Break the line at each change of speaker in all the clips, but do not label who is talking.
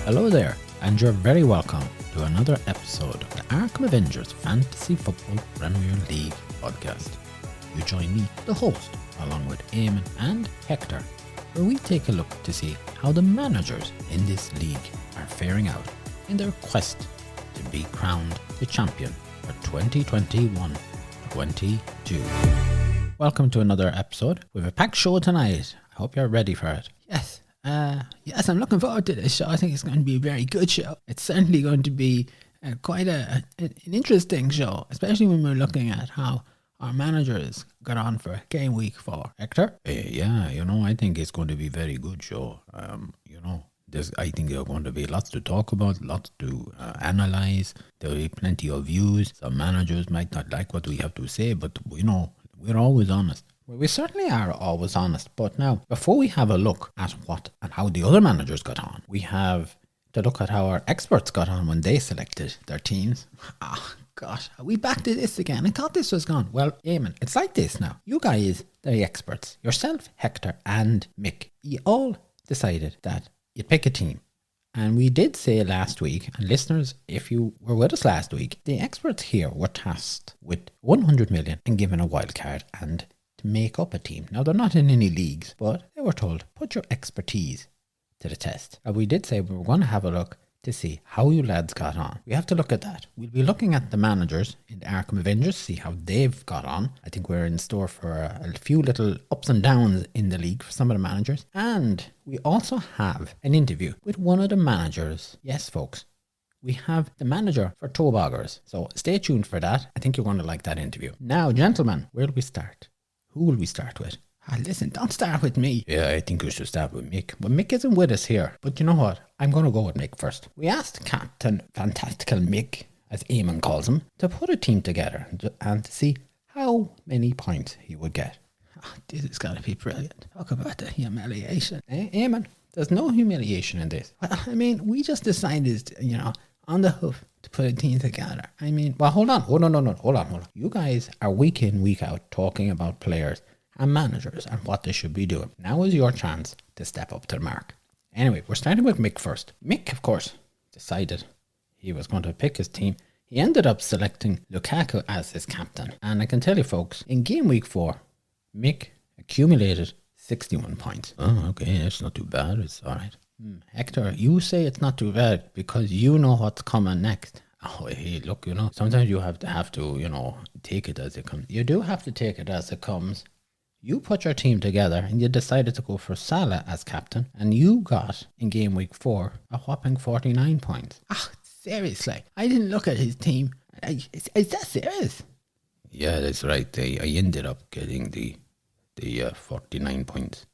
Hello there, and you're very welcome to another episode of the Arkham Avengers Fantasy Football Premier League podcast. You join me, the host, along with Eamon and Hector, where we take a look to see how the managers in this league are faring out in their quest to be crowned the champion for 2021-22. Welcome to another episode. We have a packed show tonight. I hope you're ready for it. Yes, I'm looking forward to this show. I think it's going to be a very good show. It's certainly going to be quite an interesting show, especially when we're looking at how our managers got on for Gameweek 4. Hector? I think it's going to be a very good show. I think there are going to be lots to talk about, lots to analyse. There will be plenty of views. Some managers might not like what we have to say, but we're always honest. Well, we certainly are always honest. But now, before we have a look at what and how the other managers got on, we have to look at how our experts got on when they selected their teams. Gosh, are we back to this again? I thought this was gone. Well, Eamon, it's like this now. You guys, the experts, yourself, Hector, and Mick, you all decided that you'd pick a team. And we did say last week, and listeners, if you were with us last week, the experts here were tasked with 100 million and given a wild card and to make up a team. Now, they're not in any leagues, but they were told, put your expertise to the test. And we did say we were going to have a look to see how you lads got on. We have to look at that. We'll be looking at the managers in the Arkham Avengers, see how they've got on. I think we're in store for a few little ups and downs in the league for some of the managers. And we also have an interview with one of the managers. Yes, folks, we have the manager for Toeboggers. So stay tuned for that. I think you're going to like that interview. Now, gentlemen, where do we start? Who will we start with? Listen, don't start with me. Yeah, I think we should start with Mick. But Mick isn't with us here. But you know what? I'm going to go with Mick first. We asked Captain Fantastical Mick, as Eamon calls him, to put a team together and to see how many points he would get. This is going to be brilliant. Talk about the humiliation. Eamon, there's no humiliation in this. Well, we just decided, on the hoof to put a team together. Hold on. You guys are week in, week out talking about players and managers and what they should be doing. Now is your chance to step up to the mark. Anyway, we're starting with Mick first. Mick, of course, decided he was going to pick his team. He ended up selecting Lukaku as his captain. And I can tell you, folks, in game week 4, Mick accumulated 61 points. Oh, okay, it's not too bad. It's all right. Hector, you say it's not too bad because you know what's coming next. Oh, hey, look, sometimes you have to, take it as it comes. You do have to take it as it comes. You put your team together and you decided to go for Salah as captain, and you got, in game week 4, a whopping 49 points. Seriously, I didn't look at his team. Is that serious? Yeah, that's right. I ended up getting the 49 points.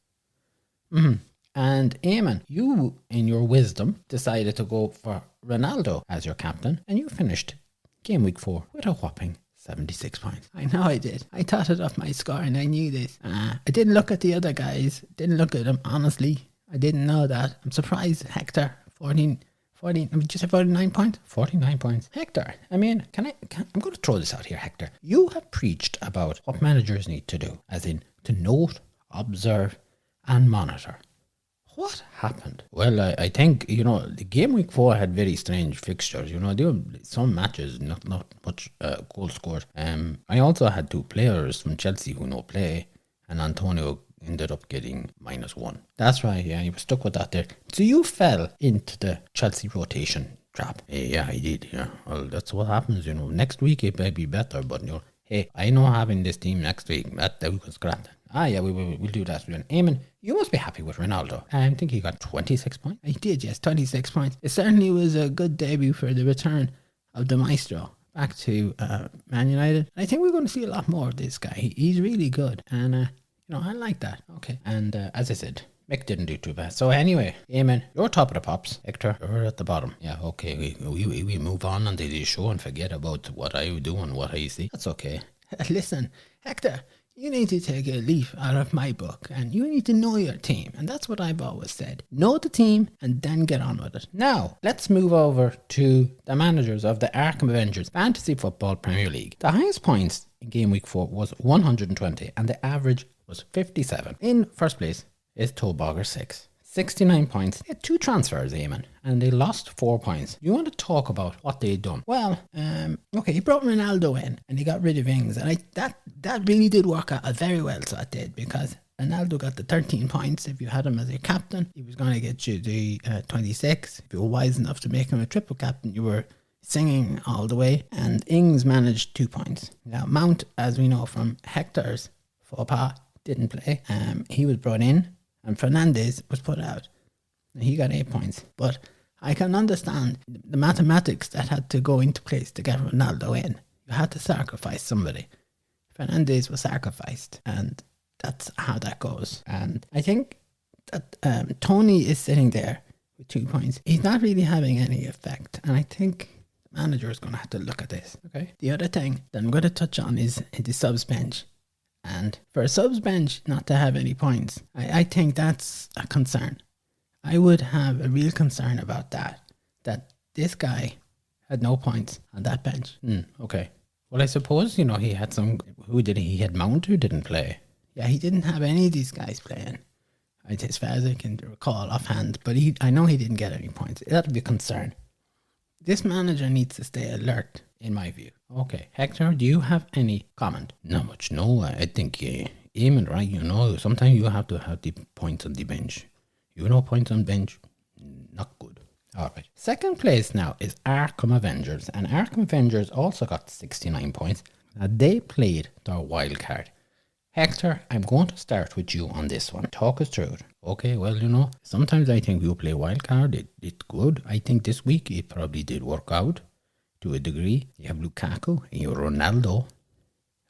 And Eamon, you, in your wisdom, decided to go for Ronaldo as your captain, and you finished game week 4 with a whopping 76 points. I know I did. I totted up my score and I knew this. I didn't look at the other guys. Didn't look at them, honestly. I didn't know that. I'm surprised, Hector. 14, did you say 49 points? 49 points. Hector, I'm going to throw this out here, Hector. You have preached about what managers need to do, as in to note, observe, and monitor. What happened? Well, I think, the game week 4 had very strange fixtures. There were some matches, not much goal scored. I also had 2 players from Chelsea who no play, and Antonio ended up getting -1. That's right, yeah, he was stuck with that there. So you fell into the Chelsea rotation trap. Yeah, I did, yeah. Well, that's what happens, Next week it may be better, but, hey, I know having this team next week, that was grand. Yeah, we'll do that. Eamon, you must be happy with Ronaldo. I think he got 26 points. He did, yes, 26 points. It certainly was a good debut for the return of the Maestro back to Man United. I think we're going to see a lot more of this guy. He's really good. And, I like that. Okay. And as I said, Mick didn't do too bad. So anyway, Eamon, you're top of the pops. Hector, you're at the bottom. Yeah, okay. We move on to the show and forget about what I do and what I see. That's okay. Listen, Hector, you need to take a leaf out of my book and you need to know your team. And that's what I've always said. Know the team and then get on with it. Now, let's move over to the managers of the Arkham Avengers Fantasy Football Premier League. The highest points in game week 4 was 120 and the average was 57. In first place is Toeboggers 6. 69 points. They had 2 transfers, Eamon, and they lost 4 points. You want to talk about what they done? Well, okay, he brought Ronaldo in and he got rid of Ings, and that really did work out very well, so it did, because Ronaldo got the 13 points. If you had him as your captain, he was going to get you the 26. If you were wise enough to make him a triple captain, you were singing all the way. And Ings managed 2 points. Now, Mount, as we know from Hector's faux pas, didn't play. He was brought in, and Fernandes was put out. He got 8 points. But I can understand the mathematics that had to go into place to get Ronaldo in. You had to sacrifice somebody. Fernandes was sacrificed, and that's how that goes. And I think that Tony is sitting there with 2 points. He's not really having any effect, and I think the manager is going to have to look at this. Okay. The other thing that I'm going to touch on is the subs bench. And for a subs bench not to have any points, I think that's a concern. I would have a real concern about that this guy had no points on that bench. Okay. Well, I suppose, he had he had Mount who didn't play. Yeah, he didn't have any of these guys playing, as far as I can recall offhand. But I know he didn't get any points. That'll be a concern. This manager needs to stay alert, in my view. Okay, Hector, do you have any comment? Not much, no. I think Eamon, right? Sometimes you have to have the points on the bench. Points on bench, not good. All right. Second place now is Arkham Avengers, and Arkham Avengers also got 69 points. Now, they played their wild card. Hector, I'm going to start with you on this one. Talk us through it. Okay, well, sometimes I think you play wildcard. It's good. I think this week it probably did work out to a degree. You have Lukaku and you have Ronaldo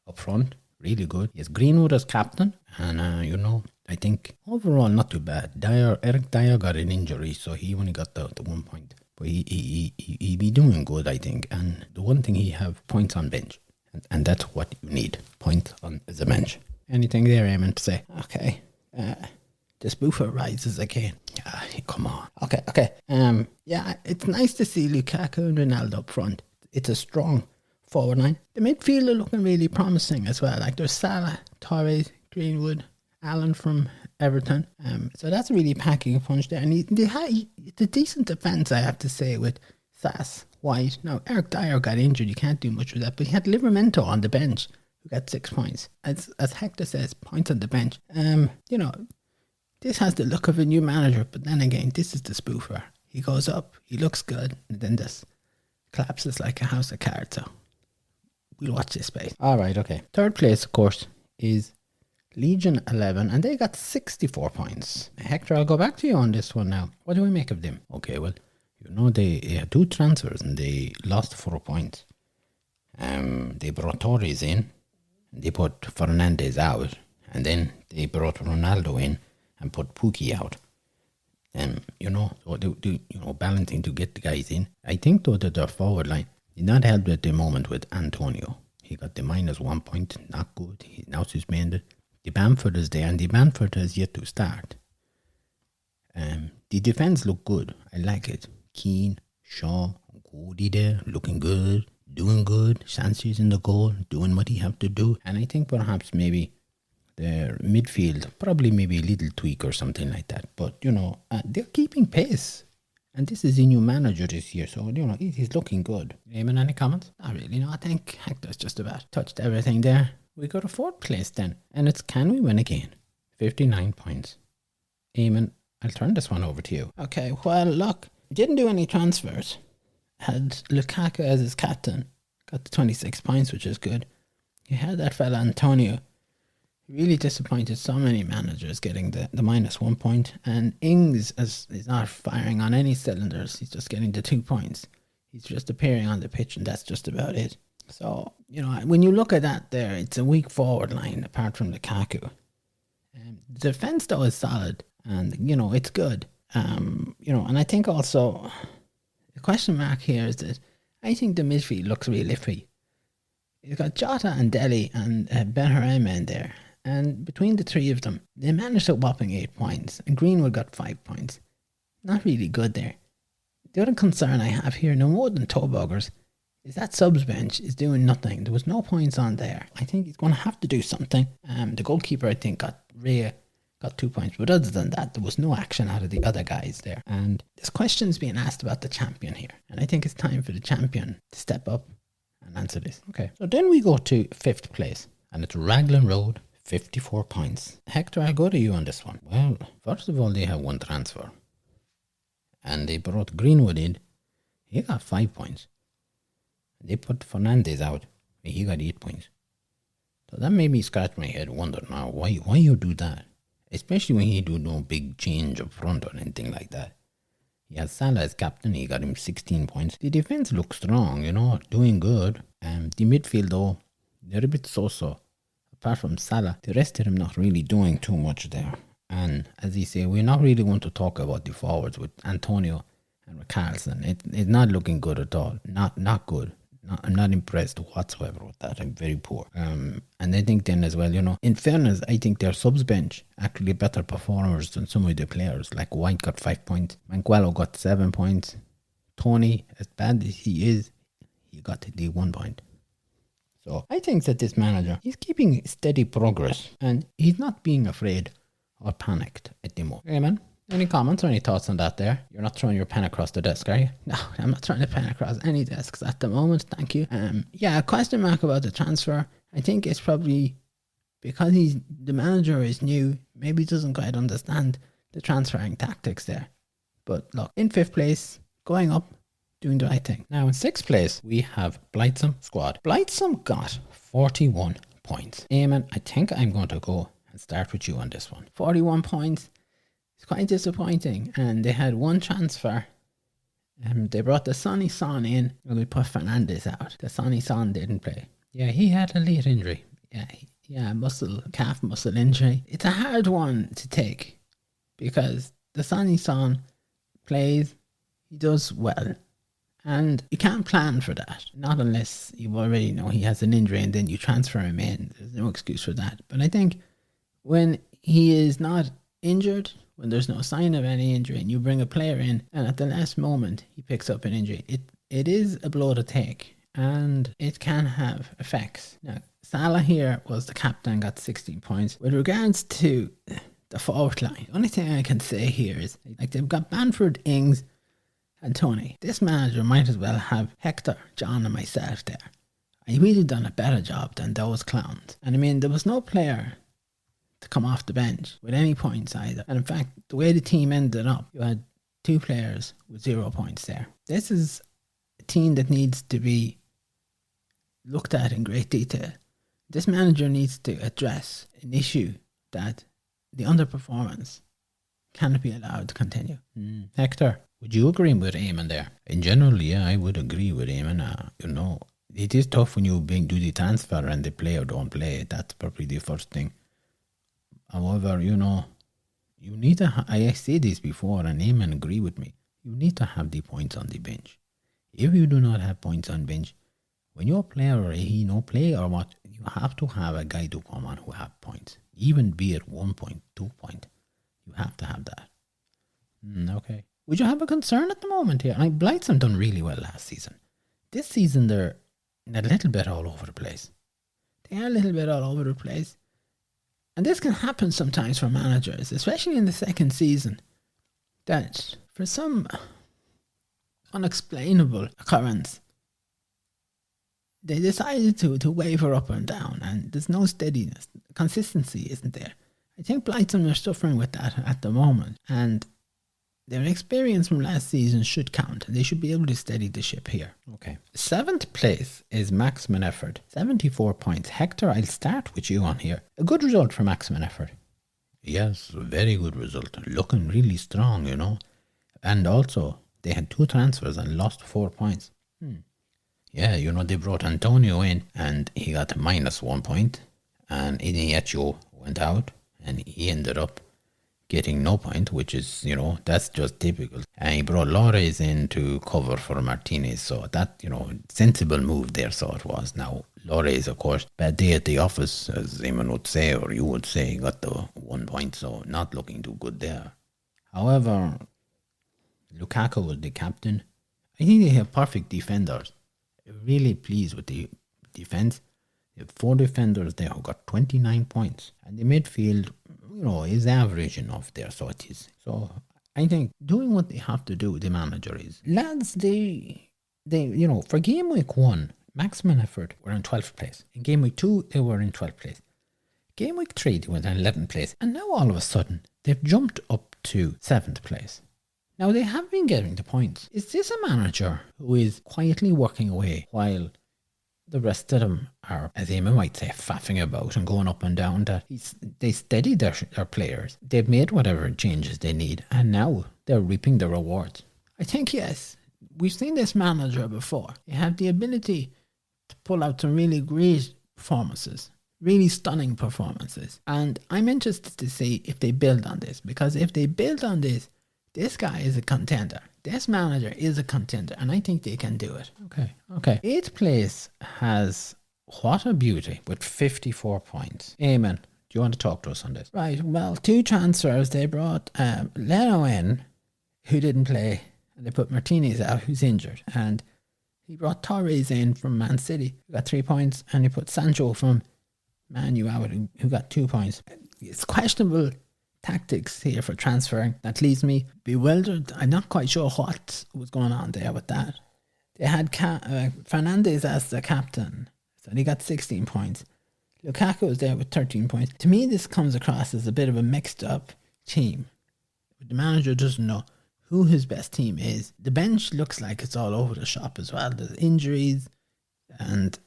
up front. Really good. He has Greenwood as captain. And, I think overall not too bad. Eric Dyer got an injury, so he only got the 1 point. But he be doing good, I think. And the one thing, he have points on bench. And that's what you need. Points on the bench. Anything there, Eamon, to say? Okay. The spoofer rises again. Come on. Okay. Yeah, it's nice to see Lukaku and Ronaldo up front. It's a strong forward line. The midfield are looking really promising as well. Like there's Salah, Torres, Greenwood, Allen from Everton. So that's really packing a punch there. And it's a decent defence, I have to say, with Sass, White. Now, Eric Dyer got injured. You can't do much with that. But he had Livramento on the bench, who got 6 points. As Hector says, points on the bench. This has the look of a new manager, but then again, this is the spoofer. He goes up, he looks good, and then this collapses like a house of cards. So we'll watch this space. All right, okay. Third place, of course, is Legion 11, and they got 64 points. Hector, I'll go back to you on this one now. What do we make of them? Okay, well, they had 2 transfers and they lost 4 points. They brought Torres in, and they put Fernandes out, and then they brought Ronaldo in and put Pukki out. So they balancing to get the guys in. I think though that their forward line did not help at the moment with Antonio. He got the -1 point, not good. He's now suspended. The Bamford is there, and the Bamford has yet to start. The defense look good. I like it. Keane, Shaw, Cody there, looking good, doing good. Sanchez in the goal, doing what he have to do. And I think perhaps maybe their midfield, probably maybe a little tweak or something like that. But, they're keeping pace. And this is a new manager this year, so, he's looking good. Eamon, any comments? Not really, no. I think Hector's just about touched everything there. We go to 4th place then. And it's can we win again? 59 points. Eamon, I'll turn this one over to you. Okay, well, look, didn't do any transfers. Had Lukaku as his captain. Got the 26 points, which is good. You had that fella Antonio. Really disappointed so many managers getting the -1 point. And Ings is not firing on any cylinders. He's just getting the 2 points. He's just appearing on the pitch, and that's just about it. So, when you look at that there, it's a weak forward line apart from Lukaku. The defence, though, is solid. And, it's good. And I think also the question mark here is that I think the midfield looks really iffy. You've got Jota and Dele and Benrahma in there. And between the 3 of them, they managed a whopping 8 points. And Greenwood got 5 points. Not really good there. The other concern I have here, no more than Toeboggers, is that subs bench is doing nothing. There was no points on there. I think he's going to have to do something. The goalkeeper, I think, got Rhea got 2 points. But other than that, there was no action out of the other guys there. And there's questions being asked about the champion here. And I think it's time for the champion to step up and answer this. Okay. So then we go to 5th place. And it's Raglan Road, 54 points. Hector, I'll go to you on this one. Well, first of all, they have one transfer. And they brought Greenwood in. He got 5 points. They put Fernandez out. He got 8 points. So that made me scratch my head, wonder now why you do that, especially when he do no big change up front or anything like that. He has Salah as captain. He got him 16 points. The defense looks strong, doing good. The midfield though, they're a bit so-so. Apart from Salah, the rest of them not really doing too much there. And as you say, we're not really going to talk about the forwards with Antonio and with Carlson. It's not looking good at all. Not good. I'm not impressed whatsoever with that. I'm very poor. And I think then as well, in fairness, I think their subs bench actually better performers than some of the players. Like White got 5 points. Manguello got 7 points. Tony, as bad as he is, he got the 1 point. So I think that this manager, he's keeping steady progress and he's not being afraid or panicked at the moment. Okay, man? Any comments or any thoughts on that there? You're not throwing your pen across the desk, are you? No, I'm not throwing the pen across any desks at the moment, thank you. Yeah, a question mark about the transfer. I think it's probably because the manager is new, maybe doesn't quite understand the transferring tactics there. But look, in 5th place, going up, doing the right thing. Now in 6th place, we have Blightsome squad. Blightsome got 41 points. Eamon, I think I'm going to go and start with you on this one. 41 points. It's quite disappointing. And they had one transfer. They brought the Sonny Son in and we put Fernandez out. The Sonny Son didn't play. Yeah, he had a late injury. Yeah, calf muscle injury. It's a hard one to take because the Sonny Son plays, he does well. And you can't plan for that. Not unless you already know he has an injury and then you transfer him in. There's no excuse for that. But I think when he is not injured, when there's no sign of any injury and you bring a player in and at the last moment he picks up an injury, it is a blow to take and it can have effects. Now, Salah here was the captain, got 16 points. With regards to the forward line, the only thing I can say here is like they've got Bamford, Ings and Tony. This manager might as well have Hector, John and myself there. I really done a better job than those clowns. And I mean, there was no player to come off the bench with any points either. And in fact, the way the team ended up, you had 2 players with 0 points there. This is a team that needs to be looked at in great detail. This manager needs to address an issue that the underperformance cannot be allowed to continue. Hector, would you agree with Eamon there? In general, yeah, I would agree with Eamon. It is tough when you do the transfer and the player don't play. That's probably the first thing. However, you need to, I said this before and Eamon agree with me, you need to have the points on the bench. If you do not have points on bench, when your player he no play or what, you have to have a guy to come on who have points. Even be it 1 point, 2 point. You have to have that. Okay. Would you have a concern at the moment here? Blightsome done really well last season. This season they're a little bit all over the place. They are a little bit all over the place. And this can happen sometimes for managers, especially in the second season, that for some unexplainable occurrence, they decided to waver up and down and there's no steadiness. Consistency isn't there. I think Blightsome are suffering with that at the moment and their experience from last season should count. They should be able to steady the ship here. Okay. 7th place is Maximum Effort. 74 points. Hector, I'll start with you on here. A good result for Maximum Effort. Yes, a very good result. Looking really strong, And also, they had 2 transfers and lost 4 points. Yeah, they brought Antonio in and he got -1 point. And Iniesta went out and he ended up getting no point, which is, that's just typical. And he brought Lores in to cover for Martinez. So that, sensible move there, so it was. Now, Lores, of course, bad day at the office, as Eamon would say, or you would say, got the 1 point, so not looking too good there. However, Lukaku was the captain. I think they have perfect defenders. Really pleased with the defense. They have 4 defenders there who got 29 points. And the midfield, is average enough there, so it is. So I think doing what they have to do, the manager is. Lads, they for game week 1, maximum effort were in 12th place. In game week 2, they were in 12th place. Game week 3, they went in 11th place. And now all of a sudden, they've jumped up to 7th place. Now, they have been getting the points. Is this a manager who is quietly working away while the rest of them are, as Eamon might say, faffing about and going up and down? That they steadied their players. They've made whatever changes they need, and now they're reaping the rewards. I think, yes, we've seen this manager before. They have the ability to pull out some really great performances. Really stunning performances. And I'm interested to see if they build on this. Because if they build on this, this guy is a contender. This manager is a contender. And I think they can do it. Okay. 8th place has What a Beauty with 54 points. Eamon, do you want to talk to us on this? Right. Well, 2 transfers. They brought Leno in, who didn't play. And they put Martinez out, who's injured. And he brought Torres in from Man City, who got 3 points. And he put Sancho from Man U out, who got 2 points. It's questionable tactics here for transferring. That leaves me bewildered. I'm not quite sure what was going on there with that. They had Fernandes as the captain, so he got 16 points. Lukaku was there with 13 points. To me, this comes across as a bit of a mixed up team. The manager doesn't know who his best team is. The bench looks like it's all over the shop as well. There's injuries, and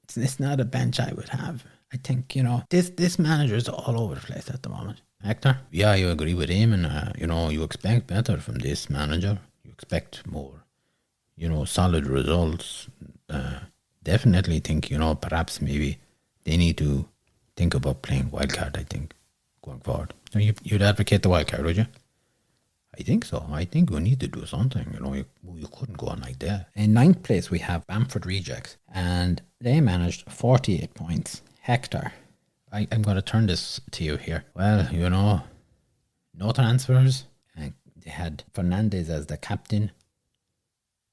it's not a bench I would have. I think, this manager is all over the place at the moment. Hector? Yeah, you agree with Eamon. You expect better from this manager. You expect more, solid results. Definitely think, perhaps maybe they need to think about playing wildcard, I think, going forward. So you'd advocate the wildcard, would you? I think so. I think we need to do something. You couldn't go on like that. In 9th place, we have Bamford Rejects, and they managed 48 points. Hector, I'm going to turn this to you here. Well, no transfers. They had Fernandes as the captain.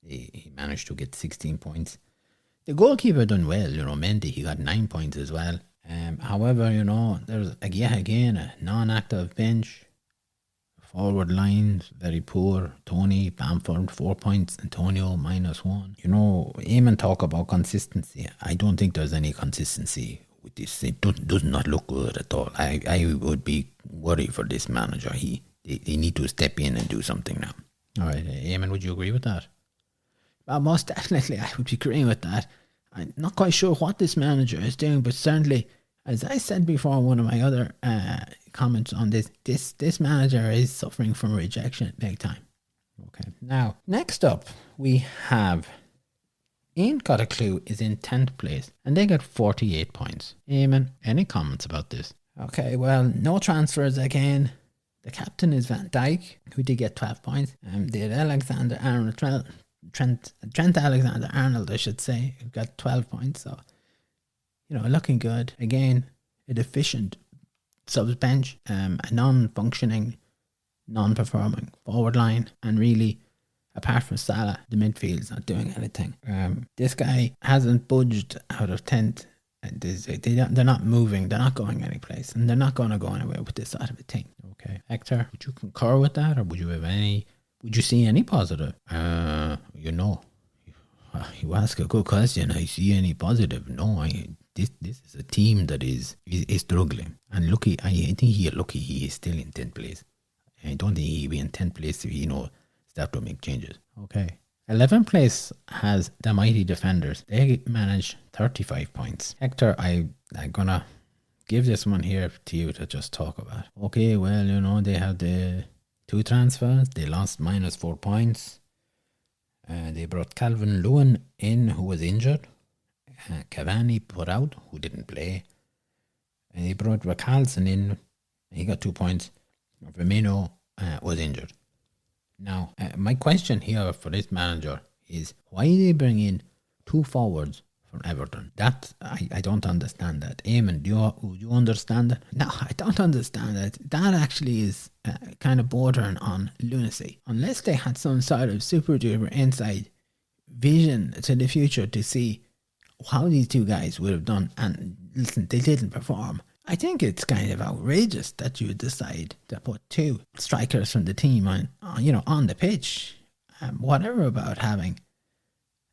He managed to get 16 points. The goalkeeper done well, Mendy, he got 9 points as well. However, there's yet again a non-active bench. Forward lines, very poor. Tony, Bamford, 4 points. Antonio, -1. Eamon talk about consistency. I don't think there's any consistency with this. It does not look good at all. I would be worried for this manager. They need to step in and do something now. All right, Eamon, would you agree with that? Well, most definitely I would be agreeing with that. I'm not quite sure what this manager is doing, but certainly, as I said before in one of my other comments on this manager is suffering from rejection big time. Okay. Now, next up, we have Ain't Got a Clue is in 10th place, and they got 48 points. Eamon, any comments about this? Okay, well, no transfers again. The captain is Van Dijk, who did get 12 points. They had Alexander-Arnold, Trent Alexander-Arnold, I should say, who got 12 points. So, looking good. Again, a deficient subs bench, a non-functioning, non-performing forward line, and really, apart from Salah, the midfield's not doing anything. This guy hasn't budged out of 10th. They're not moving, they're not going anyplace, and they're not going to go anywhere with this sort of a team. Okay. Hector, would you concur with that, or would you see any positive? You ask a good question. I see any positive? No, this is a team that is struggling. And lucky, I think he is still in 10th place. I don't think he'll be in 10th place if he, start to make changes. Okay. 11th place has the Mighty Defenders. They managed 35 points. Hector, I'm going to give this one here to you to just talk about. Okay, well, they had the 2 transfers. They lost -4 points. They brought Calvin Lewin in, who was injured. Cavani put out, who didn't play. And they brought Rickarlison in. He got 2 points. Firmino was injured. Now, my question here for this manager is, why did they bring in 2 forwards from Everton? That I don't understand that. Eamon, do you understand that? No, I don't understand that. That actually is kind of bordering on lunacy. Unless they had some sort of super duper inside vision to the future to see how these 2 guys would have done, and listen, they didn't perform. I think it's kind of outrageous that you decide to put two strikers from the team on the pitch. Whatever about having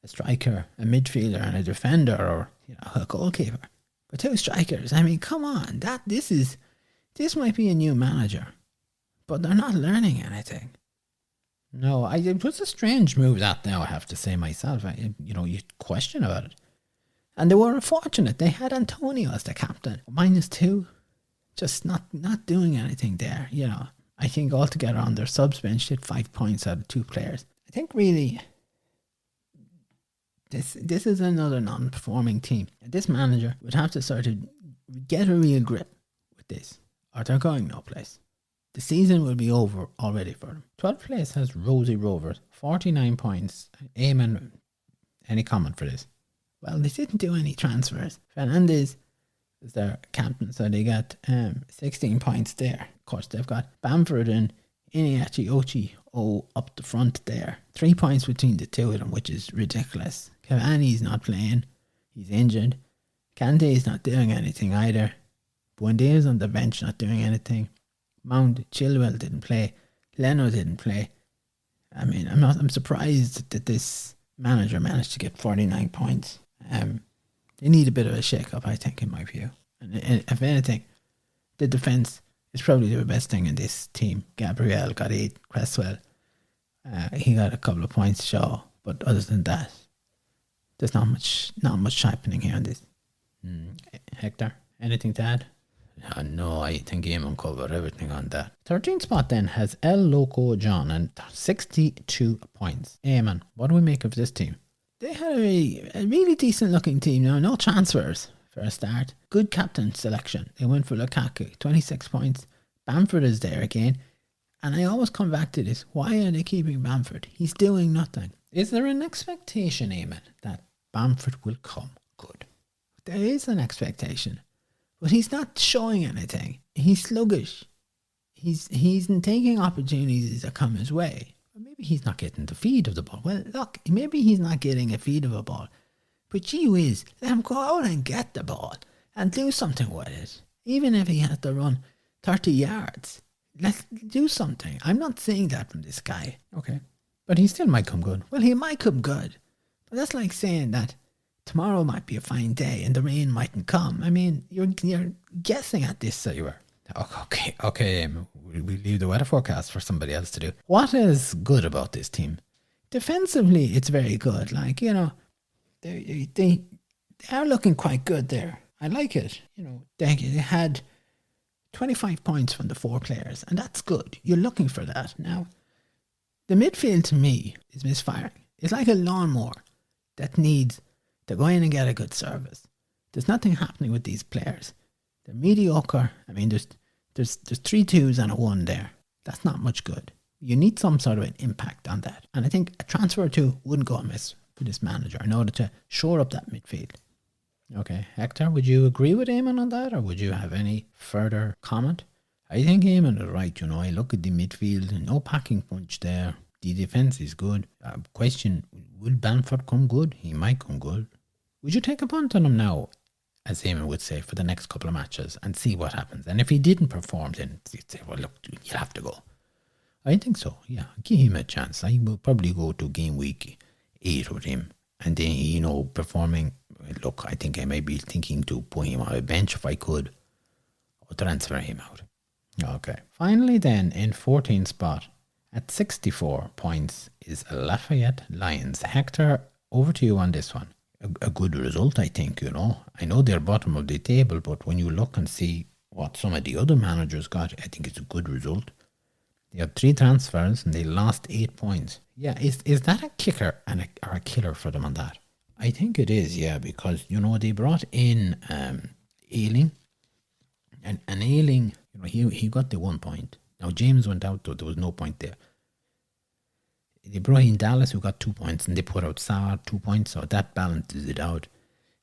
a striker, a midfielder, and a defender, or a goalkeeper, but two strikers. I mean, come on, this might be a new manager, but they're not learning anything. No, it was a strange move that. Now I have to say myself, you question about it. And they were unfortunate. They had Antonio as the captain. -2. Just not doing anything there, I think altogether on their subs bench did 5 points out of 2 players. I think really this is another non-performing team. And this manager would have to sort of get a real grip with this, or they're going no place. The season will be over already for them. 12th place has Rosie Rovers, 49 points. Eamon, any comment for this? Well, they didn't do any transfers. Fernandez is their captain, so they got 16 points there. Of course, they've got Bamford and Iniachi Ochi up the front there. 3 points between the two of them, which is ridiculous. Cavani's not playing. He's injured. Kante's not doing anything either. Buendia's on the bench, not doing anything. Mount Chilwell didn't play. Leno didn't play. I mean, I'm surprised that this manager managed to get 49 points. They need a bit of a shake-up, I think, in my view. And if anything, the defence is probably the best thing in this team. Gabriel got 8, Cresswell, he got a couple of points, Shaw. But other than that, there's not much happening here on this. Hector, anything to add? No, I think Eamon covered everything on that. 13th spot then has El Loco John and 62 points. Eamon, what do we make of this team? They had a really decent looking team now. No transfers for a start. Good captain selection. They went for Lukaku, 26 points. Bamford is there again. And I always come back to this. Why are they keeping Bamford? He's doing nothing. Is there an expectation, Eamon, that Bamford will come good? There is an expectation. But he's not showing anything. He's sluggish. He's taking opportunities that come his way. Maybe he's not getting the feed of the ball. Well, look, maybe he's not getting a feed of a ball. But gee whiz, let him go out and get the ball and do something with it. Even if he has to run 30 yards. Let's do something. I'm not saying that from this guy. Okay. But he still might come good. Well, he might come good. But that's like saying that tomorrow might be a fine day and the rain mightn't come. I mean, you're guessing at this, so you were. Okay. We leave the weather forecast for somebody else to do. What is good about this team? Defensively, it's very good. Like, they are looking quite good there. I like it. They had 25 points from the 4 players, and that's good. You're looking for that. Now, the midfield to me is misfiring. It's like a lawnmower that needs to go in and get a good service. There's nothing happening with these players. They're mediocre. I mean, there's 3 2s and a 1 there. That's not much good. You need some sort of an impact on that. And I think a transfer or 2 wouldn't go amiss for this manager in order to shore up that midfield. Okay, Hector, would you agree with Eamon on that, or would you have any further comment? I think Eamon is right. I look at the midfield, no packing punch there. The defence is good. Question, will Bamford come good? He might come good. Would you take a punt on him now, as Eamon would say, for the next couple of matches and see what happens? And if he didn't perform, then you'd say, well, look, you'll have to go. I think so, yeah. Give him a chance. I will probably go to game week 8 with him. And then, performing, look, I think I may be thinking to put him on a bench if I could, or transfer him out. Okay. Finally then, in 14th spot, at 64 points, is Lafayette Lions. Hector, over to you on this one. A good result, I think, I know they're bottom of the table, but when you look and see what some of the other managers got, I think it's a good result. They have 3 transfers and they lost 8 points. Yeah, is that a kicker or a killer for them on that? I think it is, yeah, because, they brought in Ayling. And Ayling, he got the 1 point. Now, James went out, though there was no point there. They brought in Dallas, who got 2 points, and they put out Sarr 2 points, so that balances it out.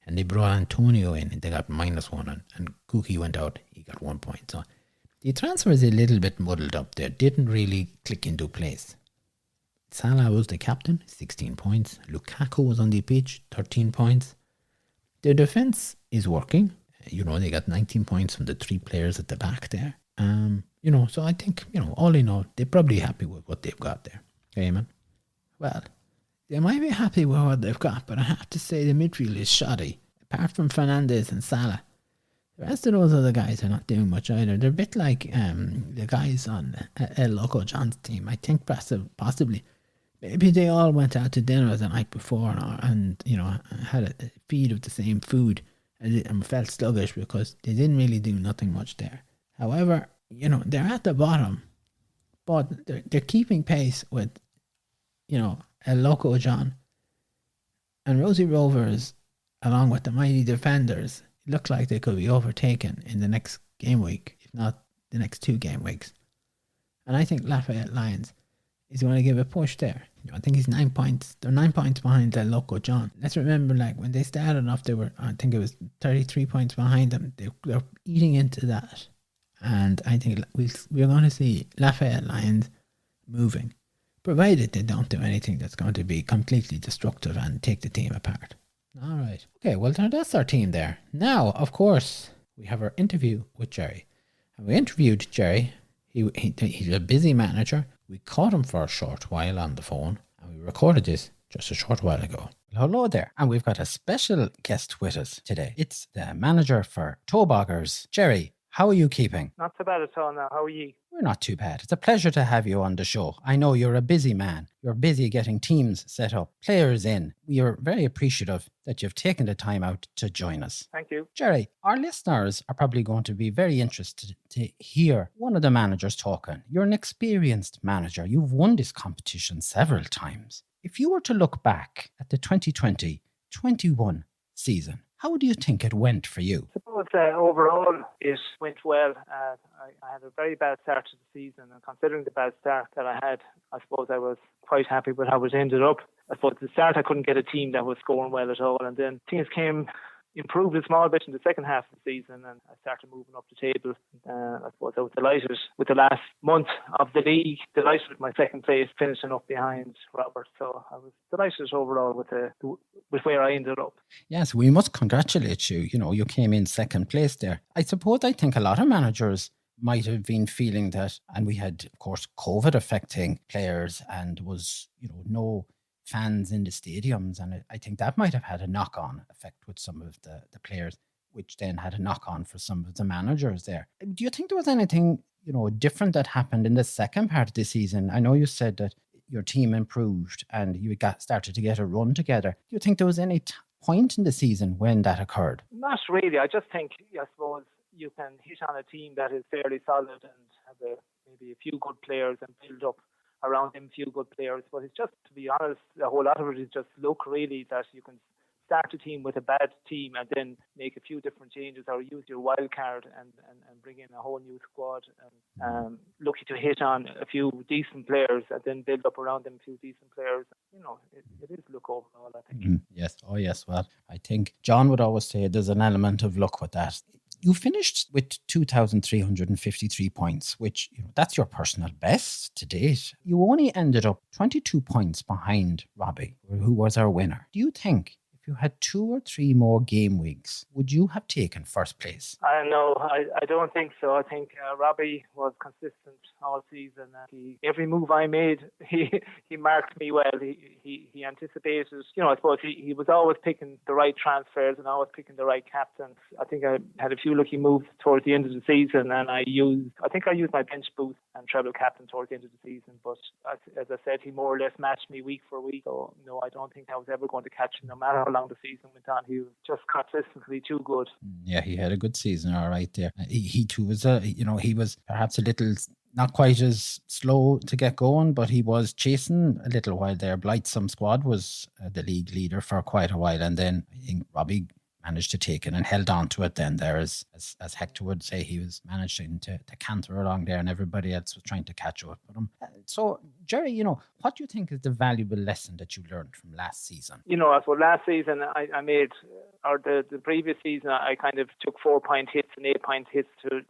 And they brought Antonio in, and they got -1, and Cookie went out, he got 1 point. So the transfer is a little bit muddled up there, didn't really click into place. Salah was the captain, 16 points. Lukaku was on the pitch, 13 points. Their defence is working. They got 19 points from the 3 players at the back there. So I think, all in all, they're probably happy with what they've got there. Okay, man. Well, they might be happy with what they've got, but I have to say the midfield is shoddy. Apart from Fernandes and Salah, the rest of those other guys are not doing much either. They're a bit like the guys on El Loco John's team. I think possibly maybe they all went out to dinner the night before and had a feed of the same food and felt sluggish because they didn't really do nothing much there. However, they're at the bottom, but they're keeping pace with, El Loco John and Rosie Rovers, along with the mighty defenders. Look like they could be overtaken in the next game week, if not the next 2 game weeks. And I think Lafayette Lions is going to give a push there. I think he's 9 points. They're 9 points behind the Loco John. Let's remember, when they started off, they were, I think it was 33 points behind them. They're eating into that. And I think we're going to see Lafayette Lions moving, provided they don't do anything that's going to be completely destructive and take the team apart. All right. Okay, well, that's our team there. Now, of course, we have our interview with Gerry. And we interviewed Gerry. He's a busy manager. We caught him for a short while on the phone, and we recorded this just a short while ago. Well, hello there. And we've got a special guest with us today. It's the manager for Toeboggers, Gerry. How are you keeping?
Not so bad at all now. How are you?
We're not too bad. It's a pleasure to have you on the show. I know you're a busy man. You're busy getting teams set up, players in. We are very appreciative that you've taken the time out to join us.
Thank you.
Gerry, our listeners are probably going to be very interested to hear one of the managers talking. You're an experienced manager. You've won this competition several times. If you were to look back at the 2020-21 season, how do you think it went for you?
I suppose overall it went well. I had a very bad start to the season, and considering the bad start that I had, I suppose I was quite happy with how it ended up. I suppose at the start I couldn't get a team that was scoring well at all, and then things improved a small bit in the second half of the season, and I started moving up the table. I suppose I was delighted with the last month of the league, delighted with my second place, finishing up behind Robert. So I was delighted overall with where I ended up.
Yes, we must congratulate you. You came in second place there. I think a lot of managers might have been feeling that, and we had, of course, COVID affecting players, and was, no fans in the stadiums, and I think that might have had a knock-on effect with some of the players, which then had a knock-on for some of the managers there. Do you think there was anything, different that happened in the second part of the season? I know you said that your team improved and you started to get a run together. Do you think there was any point in the season when that occurred?
Not really. I just think, I suppose, you can hit on a team that is fairly solid and have maybe a few good players and build up around them, few good players. But it's just, to be honest, a whole lot of it is just luck, really, that you can start a team with a bad team and then make a few different changes, or use your wild card and bring in a whole new squad, and lucky to hit on a few decent players and then build up around them a few decent players. It is luck overall, I think.
Yes. Oh, yes. Well, I think John would always say there's an element of luck with that. You finished with 2,353 points, which, that's your personal best to date. You only ended up 22 points behind Robbie, who was our winner. Do you think if you had 2 or 3 more game weeks, would you have taken first place?
No, I don't think so. I think Robbie was consistent all season. Every move I made, he marked me well. He anticipated. I suppose he was always picking the right transfers and always picking the right captains. I think I had a few lucky moves towards the end of the season, and I used my bench boost and treble captain towards the end of the season. But as I said, he more or less matched me week for week. So no, I don't think I was ever going to catch him, no matter how long the season went on. He was just consistently too good.
Yeah, he had a good season, all right there. He too was, he was perhaps a little, not quite as slow to get going, but he was chasing a little while there. Blightsome squad was the league leader for quite a while, and then I think Robbie managed to take it and held on to it then there, as Hector would say. He was managing to canter along there, and everybody else was trying to catch up with him. So, Gerry, what do you think is the valuable lesson that you learned from last season?
For last season, I made, or the previous season, I kind of took 4-point hits and 8-point hits to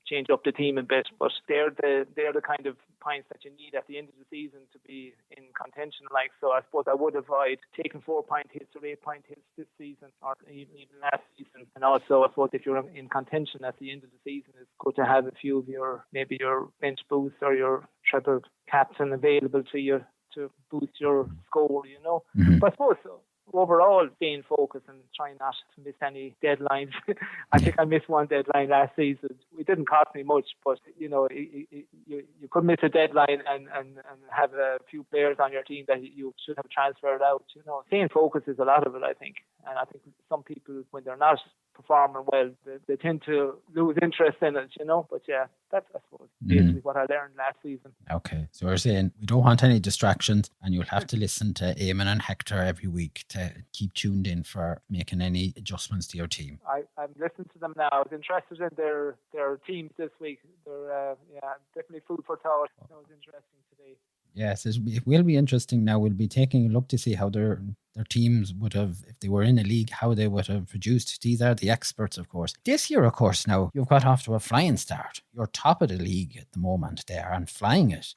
change up the team a bit. But they're the kind of points that you need at the end of the season to be in contention. Like, so I suppose I would avoid taking 4-point hits or 8-point hits this season or even last season. And also, I suppose if you're in contention at the end of the season, it's good to have a few of your bench boosts or your triple captain available to you to boost your score,
Mm-hmm.
But I suppose overall staying focused and trying not to miss any deadlines. I think I missed one deadline last season. It didn't cost me much, but you could miss a deadline and have a few players on your team that you should have transferred out. Staying focused is a lot of it, I think. And I think some people, when they're not performing well, they tend to lose interest in it, But yeah, that's, I suppose, basically what I learned last season.
Okay, so we're saying we don't want any distractions, and you'll have to listen to Eamon and Hector every week to keep tuned in for making any adjustments to your team.
I'm listening to them now. I was interested in their teams this week. They're definitely food for thought. That was interesting today.
Yes, it will be interesting. Now we'll be taking a look to see how their teams would have, if they were in a league, how they would have produced. These are the experts, of course. This year, of course, now you've got off to a flying start. You're top of the league at the moment there and flying it.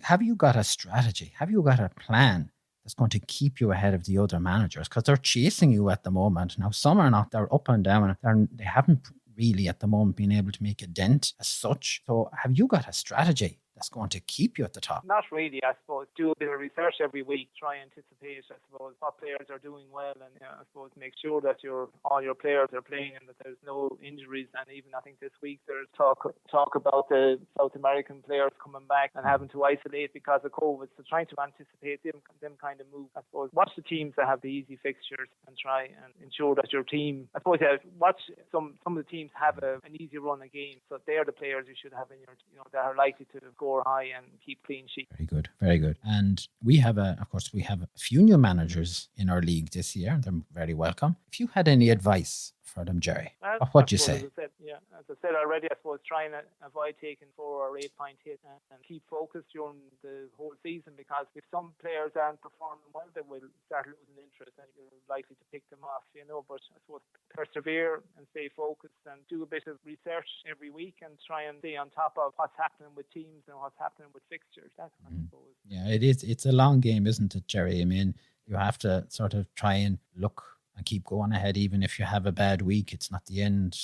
Have you got a strategy? Have you got a plan that's going to keep you ahead of the other managers? Because they're chasing you at the moment. Now, some are not. They're up and down. They haven't really at the moment been able to make a dent as such. So have you got a strategy that's going to keep you at the top?
Not really, I suppose. Do a bit of research every week. Try and anticipate, I suppose, what players are doing well, and I suppose make sure that all your players are playing and that there's no injuries. And even I think this week there's talk about the South American players coming back and having to isolate because of COVID. So trying to anticipate them kind of moves. I suppose watch the teams that have the easy fixtures and try and ensure that your team. I suppose watch some of the teams have an easy run of games. So they're the players you should have in your that are likely to score high and keep clean sheet.
Very good, very good. And we have a few new managers in our league this year. They're very welcome. If you had any advice for them, Gerry, what would you say?
As I said already, I suppose trying to avoid taking 4 or 8-point hits and keep focused during the whole season, because if some players aren't performing well, they will start losing interest and you're likely to pick them off, But I suppose persevere and stay focused and do a bit of research every week and try and stay on top of what's happening with teams and what's happening with fixtures. That's I suppose.
Yeah, it is. It's a long game, isn't it, Gerry? I mean, you have to sort of try and look and keep going ahead, even if you have a bad week. It's not the end.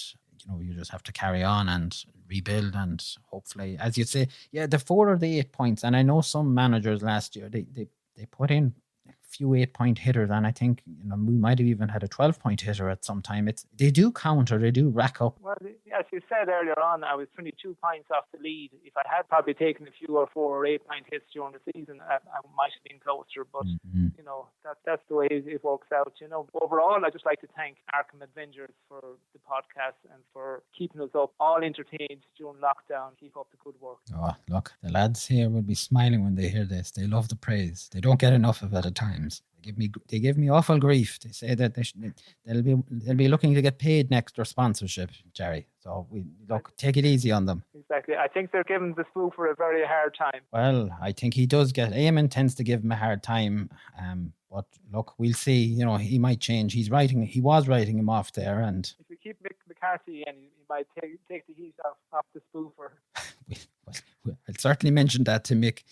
You just have to carry on and rebuild, and hopefully, as you say, the 4 or the 8 points. And I know some managers last year they put in a few 8-point hitters, and I think we might have even had a 12-point hitter at some time. They do counter, they do rack up.
Well, as you said earlier on, I was 22 points off the lead. If I had probably taken a few or 4 or 8-point hits during the season, I might have been closer. But that's the way it works out. Overall, I'd just like to thank Arkham Avengers for the podcast and for keeping us up, all entertained during lockdown. Keep up the good work.
Oh, look, the lads here will be smiling when they hear this. They love the praise. They don't get enough of it at times. They give me awful grief. They say that they'll be looking to get paid next or sponsorship, Gerry. So take it easy on them.
Exactly. I think they're giving the spoofer a very hard time.
Well, I think he does Eamon tends to give him a hard time. But look, we'll see. He might change. He was writing him off there, and
if you keep Mick McCarthy in, he might take the heat off the spoofer.
I'll certainly mention that to Mick.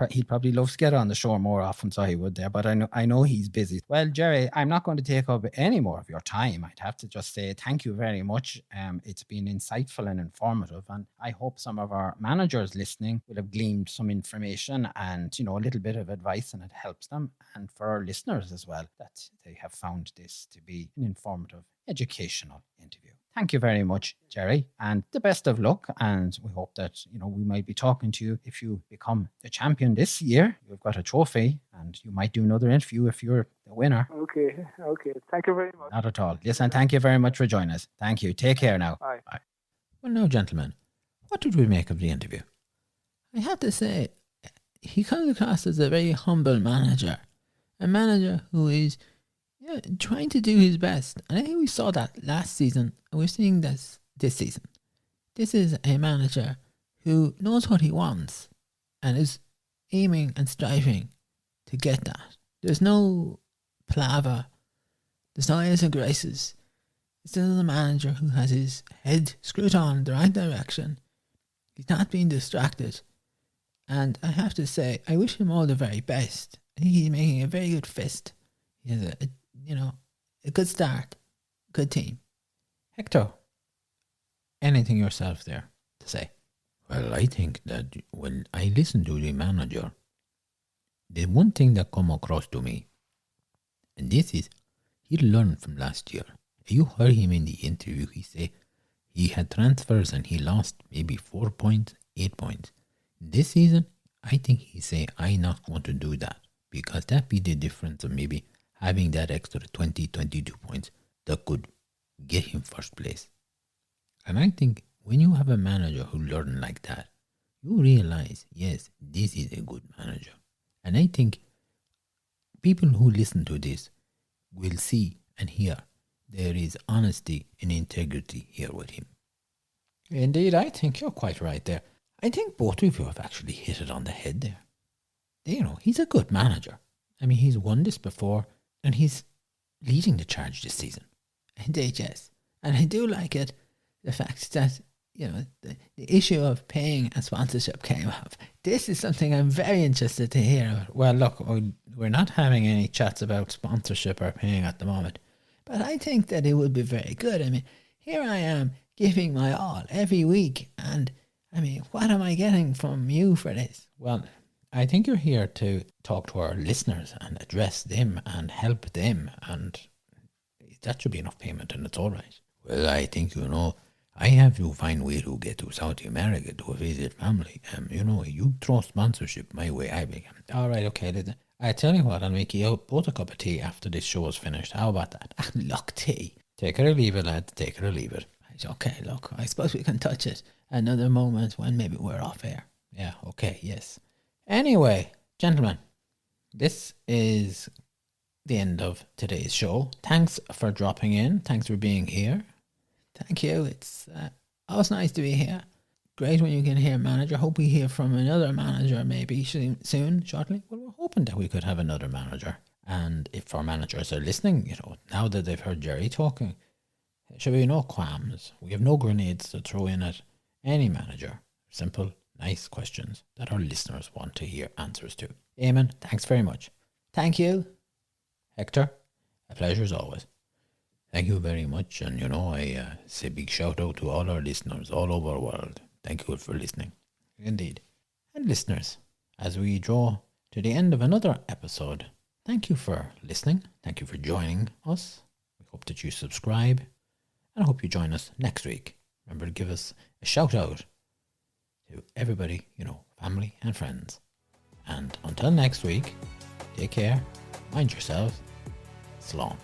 He'd probably love to get on the show more often, so he would there. But I know he's busy. Well, Gerry, I'm not going to take up any more of your time. I'd have to just say thank you very much. It's been insightful and informative, and I hope some of our managers listening will have gleaned some information and a little bit of advice, and it helps them. And for our listeners as well, that they have found this to be an informative, educational interview. Thank you very much, Gerry, and the best of luck. And we hope that, we might be talking to you if you become the champion this year. You've got a trophy and you might do another interview if you're the winner.
Okay. Thank you very much.
Not at all. Listen, thank you very much for joining us. Thank you. Take care now.
Bye.
Well, now, gentlemen, what did we make of the interview? I have to say, he comes across as a very humble manager. A manager who is trying to do his best. And I think we saw that last season, and we're seeing this season. This is a manager who knows what he wants and is aiming and striving to get that. There's no palaver. There's no airs and graces. This is a manager who has his head screwed on in the right direction. He's not being distracted. And I have to say, I wish him all the very best. I think he's making a very good fist. He has a good start, good team. Hector, anything yourself there to say?
Well, I think that when I listen to the manager, the one thing that come across to me, and this is, he learned from last year. You heard him in the interview, he say he had transfers and he lost maybe 4 points, 8 points. This season, I think he say, I'm not going to do that, because that be the difference of maybe having that extra 20, 22 points that could get him first place. And I think when you have a manager who learn like that, you realize, yes, this is a good manager. And I think people who listen to this will see and hear there is honesty and integrity here with him.
Indeed, I think you're quite right there. I think both of you have actually hit it on the head there. He's a good manager. I mean, he's won this before, and he's leading the charge this season. Indeed, yes. And I do like it, the fact that, the issue of paying a sponsorship came up. This is something I'm very interested to hear. Well, look, we're not having any chats about sponsorship or paying at the moment, but I think that it would be very good. I mean, here I am giving my all every week, and I mean, what am I getting from you for this?
Well, I think you're here to talk to our listeners and address them and help them, and that should be enough payment, and it's all right. Well, I think, I have to find way to get to South America to visit family. You throw sponsorship my way, I begin.
All right, okay. Listen, I tell you what, I'll make you both a cup of tea after this show is finished. How about that?
Look, tea.
Take it or leave it, lad. Take it or leave it. Okay, look, I suppose we can touch it another moment when maybe we're off air.
Yeah, okay, yes.
Anyway, gentlemen, this is the end of today's show. Thanks for dropping in. Thanks for being here. Thank you. It's always nice to be here. Great when you can hear manager. Hope we hear from another manager maybe soon, shortly. Well, we're hoping that we could have another manager. And if our managers are listening, now that they've heard Gerry talking, there should be no qualms. We have no grenades to throw in at any manager. Simple, nice questions that our listeners want to hear answers to. Eamon, thanks very much. Thank you. Hector, a pleasure as always.
Thank you very much. And, I say big shout out to all our listeners all over the world. Thank you for listening.
Indeed. And listeners, as we draw to the end of another episode, thank you for listening. Thank you for joining us. We hope that you subscribe, and I hope you join us next week. Remember to give us a shout out to everybody, family and friends. And until next week, take care, mind yourselves, slán.